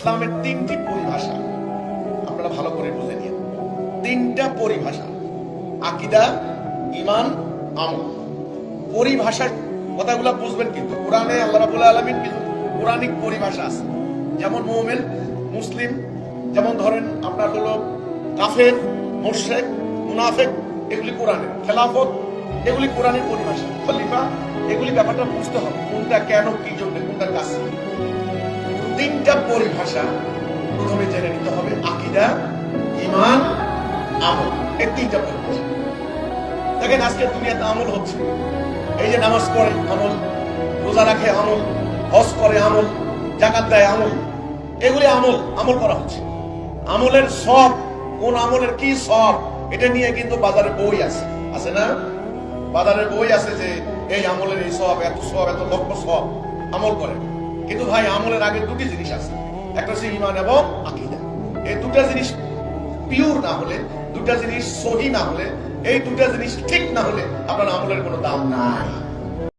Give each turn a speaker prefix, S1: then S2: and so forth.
S1: ইসলামের তিনটি পরিভাষা আপনারা ভালো করে বুঝে নিন। তিনটা পরিভাষা, আকীদা, ঈমান, আমল। পরিভাষার কথাগুলো বুঝবেন, কিন্তু কোরআনে আল্লাহ রাব্বুল আলামিন কিন্তু কোরআনিক পরিভাষা আছে। যেমন মুমিন, মুসলিম, যেমন ধরেন আপনার হলো কাফের, মুশরিক, মুনাফিক, এগুলি কোরআনের। খেলাফত, এগুলি কোরআনের পরিভাষা। খলিফা, এগুলি ব্যাপারটা বুঝতে হবে কোনটা কেন, কি জন্য, কোনটার কাজ। তিনটা পরিভাষা প্রথমে জেনে নিতে হবে, আকীদা, ঈমান, আমল। এই তিনটা পরিভাষা। দেখেন আজকে দুনিয়াতে আমল হচ্ছে, এই যে নামাজ পড়ে আমল, রোজা রাখে আমল, হজ করে আমল, যাকাত দেয় আমল, এগুলি আমল, আমল করা হচ্ছে। আমলের সব, কোন আমলের কি সব, এটা নিয়ে কিন্তু বাজারে বই আছে, আছে না? বাজারে বই আছে যে এই আমলের এই সব, এত সব, এত লক্ষ সব আমল করে। কিন্তু ভাই আমলের আগে দুটি জিনিস আছে, একটা হচ্ছে ঈমান এবং আকীদা। এই দুটা জিনিস পিওর না হলে, দুটা জিনিস সহি না হলে, এই দুটা জিনিস ঠিক না হলে আপনার আমলের কোনো দাম নাই।